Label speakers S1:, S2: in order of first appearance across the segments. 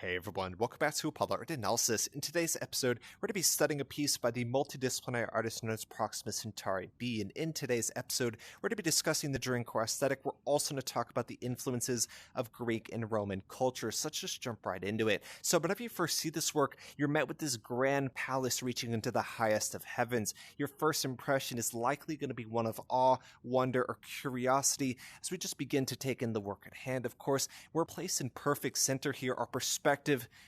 S1: Hey everyone, welcome back to Apollo Art Analysis. In today's episode, we're going to be studying a piece by the multidisciplinary artist known as Proxima Centauri B. And in today's episode, we're going to be discussing the Dream Core aesthetic. We're also going to talk about the influences of Greek and Roman culture. So let's just jump right into it. So whenever you first see this work, you're met with this grand palace reaching into the highest of heavens. Your first impression is likely going to be one of awe, wonder, or curiosity as we just begin to take in the work at hand. Of course, we're placed in perfect center here. Our perspective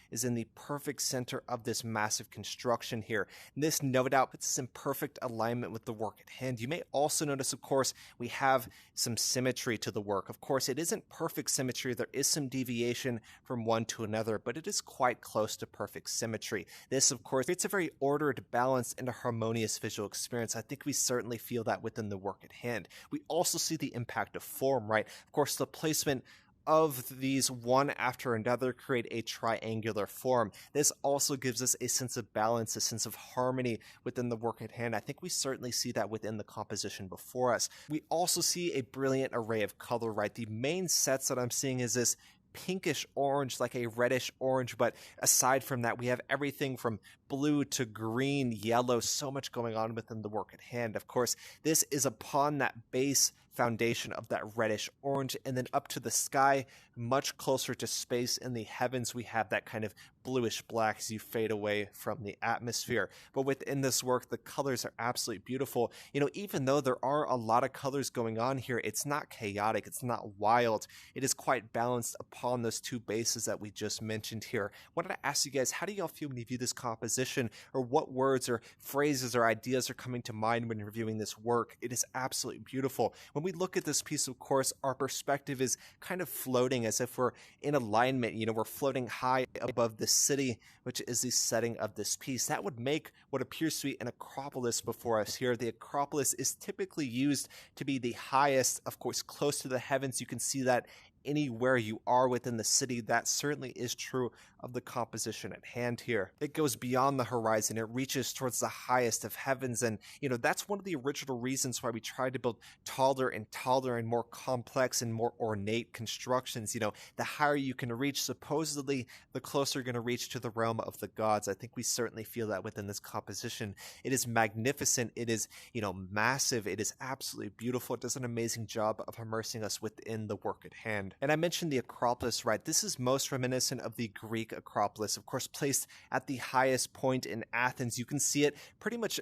S1: is in the perfect center of this massive construction here. And this no doubt puts us in perfect alignment with the work at hand. You may also notice, of course, we have some symmetry to the work. Of course, it isn't perfect symmetry. There is some deviation from one to another, but it is quite close to perfect symmetry. This, of course, it's a very ordered, balanced, and a harmonious visual experience. I think we certainly feel that within the work at hand. We also see the impact of form, right? Of course, the placement of these one after another create a triangular form. This also gives us a sense of balance, a sense of harmony within the work at hand. I think we certainly see that within the composition before us. We also see a brilliant array of color, right? The main sets that I'm seeing is this pinkish orange, like a reddish orange, but aside from that, we have everything from blue to green, yellow, so much going on within the work at hand. Of course, this is upon that base foundation of that reddish orange, and then up to the sky, much closer to space in the heavens, we have that kind of bluish black as you fade away from the atmosphere. But within this work, the colors are absolutely beautiful. You know, even though there are a lot of colors going on here, it's not chaotic, it's not wild. It is quite balanced upon those two bases that we just mentioned here. I wanted to ask you guys, how do y'all feel when you view this composition, or what words or phrases or ideas are coming to mind when you're viewing this work? It is absolutely beautiful. When we look at this piece, of course, our perspective is kind of floating as if we're in alignment. You know, we're floating high above the city, which is the setting of this piece. That would make what appears to be an acropolis before us here. The acropolis is typically used to be the highest, of course, close to the heavens. You can see that anywhere you are within the city. That certainly is true of the composition at hand here. It goes beyond the horizon. It reaches towards the highest of heavens. And, you know, that's one of the original reasons why we tried to build taller and more complex and more ornate constructions. You know, the higher you can reach, supposedly, the closer you're going to reach to the realm of the gods. I think we certainly feel that within this composition. It is magnificent. It is, you know, massive. It is absolutely beautiful. It does an amazing job of immersing us within the work at hand. And I mentioned the acropolis, right? This is most reminiscent of the Greek acropolis, of course, placed at the highest point in Athens. You can see it pretty much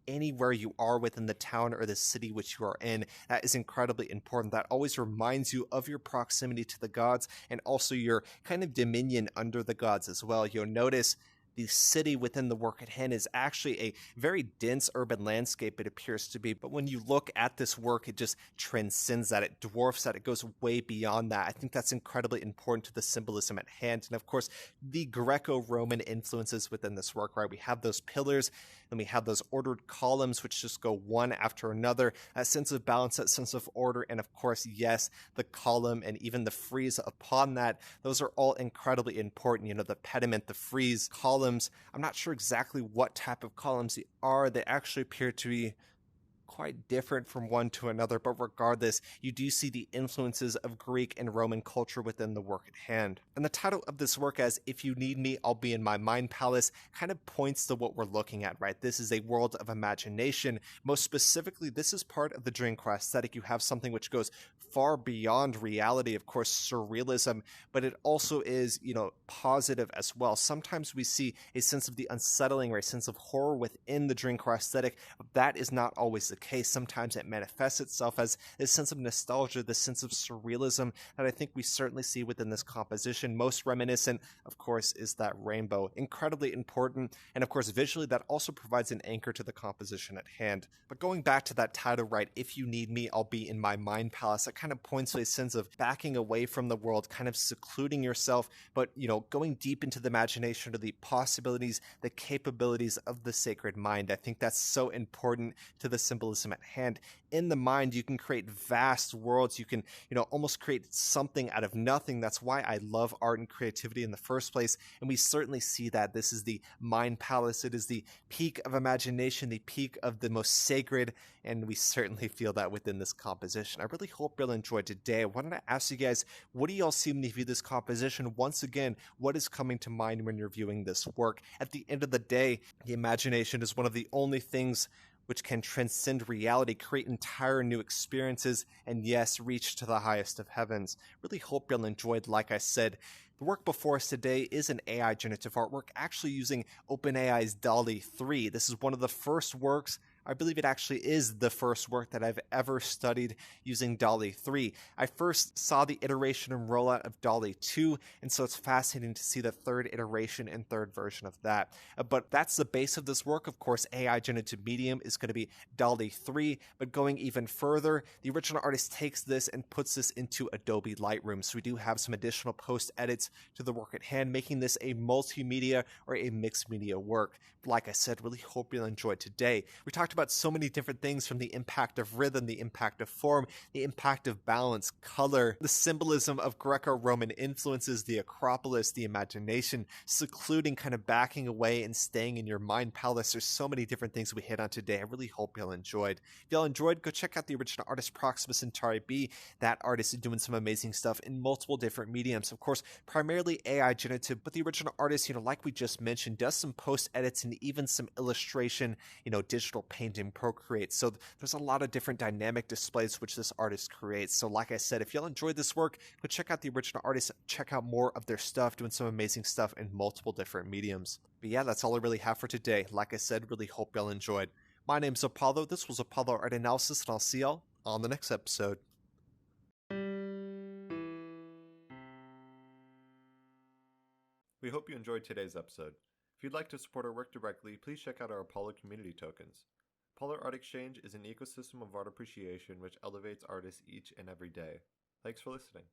S1: anywhere you are within the town or the city which you are in. That is incredibly important. That always reminds you of your proximity to the gods and also your kind of dominion under the gods as well. You'll notice the city within the work at hand is actually a very dense urban landscape, it appears to be. But when you look at this work, it just transcends that. It dwarfs that. It goes way beyond that. I think that's incredibly important to the symbolism at hand. And of course, the Greco-Roman influences within this work, right? We have those pillars, and we have those ordered columns, which just go one after another. That sense of balance, that sense of order. And of course, yes, the column and even the frieze upon that, those are all incredibly important. You know, the pediment, the frieze, columns. I'm not sure exactly what type of columns they are. They actually appear to be quite different from one to another, but regardless, you do see the influences of Greek and Roman culture within the work at hand. And the title of this work, as "If You Need Me, I'll Be in My Mind Palace," kind of points to what we're looking at, right? This is a world of imagination. Most specifically, this is part of the Dream Core aesthetic. You have something which goes far beyond reality, of course, surrealism, but it also is, you know, positive as well. Sometimes we see a sense of the unsettling or a sense of horror within the Dream Core aesthetic, but that is not always the case. Sometimes it manifests itself as this sense of nostalgia, this sense of surrealism that I think we certainly see within this composition. Most reminiscent, of course, is that rainbow. Incredibly important, and of course, visually, that also provides an anchor to the composition at hand. But going back to that title, right, "If You Need Me, I'll Be in My Mind Palace," that kind of points to a sense of backing away from the world, kind of secluding yourself, but, you know, going deep into the imagination, to the possibilities, the capabilities of the sacred mind. I think that's so important to the symbolism symbolism at hand. In the mind, you can create vast worlds. You can, almost create something out of nothing. That's why I love art and creativity in the first place. And we certainly see that this is the mind palace. It is the peak of imagination, the peak of the most sacred. And we certainly feel that within this composition. I really hope you'll enjoy today. I wanted to ask you guys, what do y'all see when you view this composition? Once again, what is coming to mind when you're viewing this work? At the end of the day, the imagination is one of the only things which can transcend reality, create entire new experiences, and yes, reach to the highest of heavens. Really hope you'll enjoyed, like I said. The work before us today is an AI generative artwork, actually using OpenAI's DALL-E 3. This is one of the first works, I believe it actually is the first work that I've ever studied using DALL-E 3. I first saw the iteration and rollout of DALL-E 2, and so it's fascinating to see the third iteration and third version of that. But that's the base of this work. Of course, AI generative medium is going to be DALL-E 3, but going even further, the original artist takes this and puts this into Adobe Lightroom. So we do have some additional post-edits to the work at hand, making this a multimedia or a mixed media work. Like I said, really hope you'll enjoy today. We talked about so many different things, from the impact of rhythm, the impact of form, the impact of balance, color, the symbolism of Greco-Roman influences, the acropolis, the imagination, secluding, kind of backing away and staying in your mind palace. There's so many different things we hit on today. I really hope you'll enjoyed. If y'all enjoyed, go check out the original artist Proxima Centauri B. That artist is doing some amazing stuff in multiple different mediums. Of course, primarily AI generative, but the original artist, like we just mentioned, does some post edits and even some illustration, digital paint and Procreate. So there's a lot of different dynamic displays which this artist creates. So like I said, if y'all enjoyed this work, go check out the original artist, check out more of their stuff, doing some amazing stuff in multiple different mediums. But yeah, that's all I really have for today. Like I said, really hope y'all enjoyed. My name's Apollo. This was Apollo Art Analysis, and I'll see y'all on the next episode. We hope you enjoyed today's episode. If you'd like to support our work directly, please check out our Apollo community tokens. Apollo Art Exchange is an ecosystem of art appreciation which elevates artists each and every day. Thanks for listening.